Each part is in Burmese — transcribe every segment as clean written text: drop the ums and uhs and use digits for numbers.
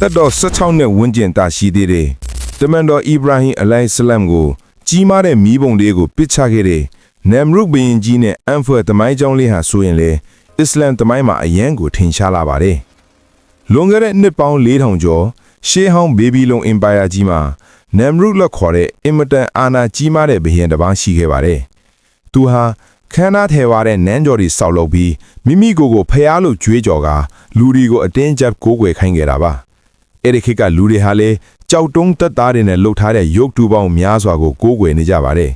တက်တော်16နှစ်ဝန်းကျင်တာရှိသေးတယ်တမန်တော်အီဗရာဟင်အလိုင်ဆလမ်ကိုကြီးမားတဲ့မီးပုံလေးကိုပစ်ချခဲ့တဲ့နမ်ရုဘင်ကြီးနဲ့အန်ဖွယ်တမိုင်းကြောင်းလေးဟာဆိုရင်လေအစ္စလမ်တမိုင်းမှာအရန်ကိုထင်ရှားလာပါတယ်လွန်ခဲ့တဲ့နှစ်ပေါင်း4000ကျော်ရှေးဟောင်းဘေဘီလုံအင်ပါယာကြီးမှာနမ်ရုလက်ခေါ်တဲ့အင်မတန်အာဏာကြီးမားတဲ့ဘုရင်တစ်ပါးရှိခဲ့ပါတယ်သူဟာခန္ဓာထဲဝါတဲ့နန်းကျော်တွေဆောက်လုပ်ပြီးမိမိကိုယ်ဖျားလို့ကြွေးကြော်ကလူတွေကိုအတင်းကျပ်ကိုးကွယ်ခိုင်းခဲ့တာပါအဲ့ဒီခေတ်ကလူတွေဟာလေကြောက်တုံးတက်သားတွေနဲ့လှုပ်ထားတဲ့ရုပ်တုပေါင်းများစွာကိုကိုးကွယ်နေကြပါတယ်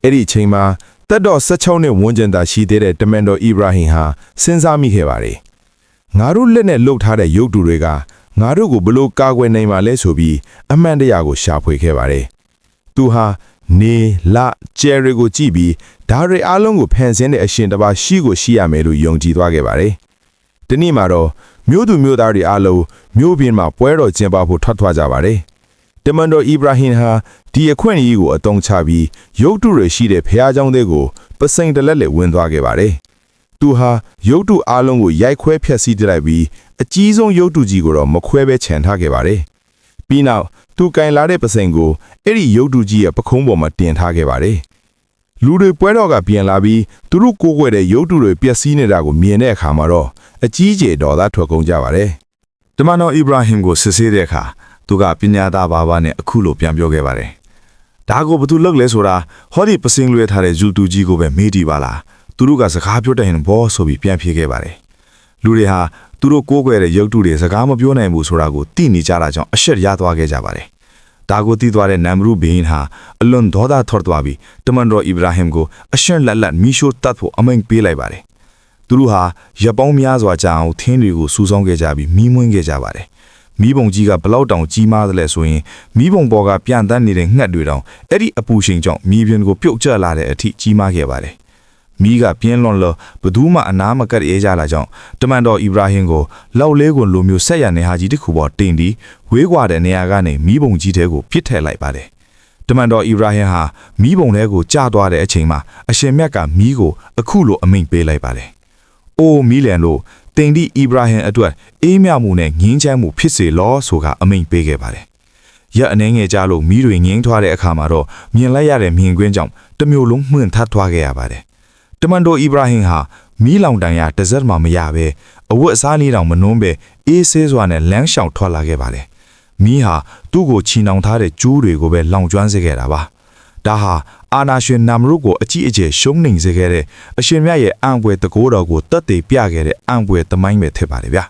အဲ့ဒီအချိန်မှာတက်တော်16နှစ်ဝန်းကျင်သာရှိသေးတဲ့တမန်တော်အီဗရာဟင်ဟာစဉ်းစားမိခဲ့ပါတယ်ငါတို့လက်နဲ့လှုပ်ထားတဲ့ရုပ်တုတွေကငါတို့ကိုဘလို့ကာကွယ်နိုင်မှာလဲဆိုပြီးအမှန်တရားကိုရှာဖွေခဲ့ပါတယ်သူဟာနေလာကျယ်ရီကိုကြည့်ပြီးဒါတွေအားလုံးကိုဖန်ဆင်းတဲ့အရှင်တစ်ပါးရှိကိုရှိရမယ်လို့ယုံကြည်သွားခဲ့ပါတယ်ဒီနေ့မှာတော့မြို့သူမြို့သားတွေအားလုံးမြို့ပြင်မှာပွဲတော်ကျင်းပဖို့ထွက်သွားကြပါတယ်တမန်တော်အီဗရာဟင်ဟာဒီအခွင့်အရေးကိုအသုံးချပြီးရုပ်တုတွေရှိတဲ့ဖျားเจ้าတွေကိုပစိန်တလက်လက်ဝင်သွားခဲ့ပါတယ်သူဟာရုပ်တုအားလုံးကိုရိုက်ခွဲဖျက်ဆီးလိုက်ပြီးအကြီးဆုံးရုပ်တုကြီးကိုတော့မခွဲပဲခြံထားခဲ့ပါတယ်ပြီးနောက်သူကင်လာတဲ့ပစိန်ကိုအဲ့ဒီရုပ်တုကြီးရဲ့ပခုံးပေါ်မှာတင်ထားခဲ့ပါတယ်လူတွေပွဲတော်ကပြန်လာပြီးသူတို့ကိုးကွယ်တဲ့ရုပ်တုတွေပျက်စီးနေတာကိုမြင်တဲ့အခါမှာတော့အကြီးကျယ်ဒေါသထွက်ကုန်ကြပါတယ်တမန်တော်အီဗရာဟင်ကိုစစ်ဆေးတဲ့အခါသူကပညာသားဘာဘာနဲ့အခုလိုပြန်ပြောခဲ့ပါတယ်ဒါကိုဘသူလုပ်လဲဆိုတာဟောဒီပစင်လွဲထားတဲ့ယူတူကြီးကိုပဲမေးတီးပါလားသူတို့ကစကားပြောတဲ့ရင်ဘောဆိုပြီးပြန်ဖြေခဲ့ပါတယ်လူတွေဟာသူတို့ကိုးကွယ်တဲ့ရုပ်တုတွေစကားမပြောနိုင်ဘူးဆိုတာကိုသိနေကြတာကြောင့်အရှက်ရသွားခဲ့ကြပါတယ်ဒါကိုသိသွားတဲ့နမ်ရူဘင်ဟာအလွန်ဒေါသထွက်သွားပြီးတမန်တော်အီဗရာဟင်ကိုအရှက်လက်လက်မီရှို့တတ်ဖို့အမိန့်ပေးလိုက်ပါတယ်သူတို့ဟာရပောင်းများစွာကြာအောင်ထင်းတွေကိုစူးစောင်းခဲ့ကြပြီးမီးမွှင်းခဲ့ကြပါတယ်မီးပုံကြီးကဘလောက်တောင်ကြီးမားသလဲဆိုရင်မီးပုံပေါ်ကပြန့်တန်းနေတဲ့ငှက်တွေတောင်အဲ့ဒီအပူချိန်ကြောင့်မီးပြင်းကိုပြုတ်ကျလာတဲ့အထိကြီးမားခဲ့ပါတယ်မီးကပြင်းလွန်လို့ဘသူမှအနားမကပ်ရဲကြလာကြောင်းတမန်တော်အီဗရာဟင်ကိုလောက်လေးကိုလိုမျိုးဆက်ရနေဟာကြီးတစ်ခုပေါ်တင်ပြီးဝေးကွာတဲ့နေရာကနေမီးပုံကြီးတဲကိုပစ်ထည့်လိုက်ပါတယ်တမန်တော်အီဗရာဟင်ဟာမီးပုံထဲကိုကျသွားတဲ့အချိန်မှာအရှင်မြတ်ကမီးကိုအခုလိုအမိန့်ပေးလိုက်ပါတယ်အိုးမီလန်တို့တင်ဒီအီဗရာဟင်အတွက်အေးမြမှုနဲ့ငင်းချမ်းမှုဖြစ်စေလောဆိုကအမိန့်ပေးခဲ့ပါတယ်ရက်အနေငယ်ကြလို့မီးတွေငင်းထွားတဲ့အခါမှာတော့မြင်လိုက်ရတဲ့မြင်ကွင်းကြောင့်တမျိုးလုံးမှွင့်ထပ်ထွားခဲ့ရပါတယ်တမန်တော်အီဗရာဟင်ဟာမီးလောင်တန်ရတစက်မှမရပဲအဝတ်အစားလေးတောင်မနှုံးပဲအေးဆေးစွာနဲ့လမ်းလျှောက်ထွက်လာခဲ့ပါတယ်မီးဟာသူ့ကိုချီနှောင်ထားတဲ့ကျိုးတွေကိုပဲလောင်ကျွမ်းစေခဲ့တာပါဒါဟာအာနာရှင်နမ်ရုကိုအကြီးအကျယ်ရှုံးနိမ့်စေခဲ့တဲ့အရှင်မြတ်ရဲ့အံပွဲတကိုးတော်ကိုတတ်သိပြခဲ့တဲ့အံပွဲသမိုင်းပဲဖြစ်ပါတယ်ဗျာ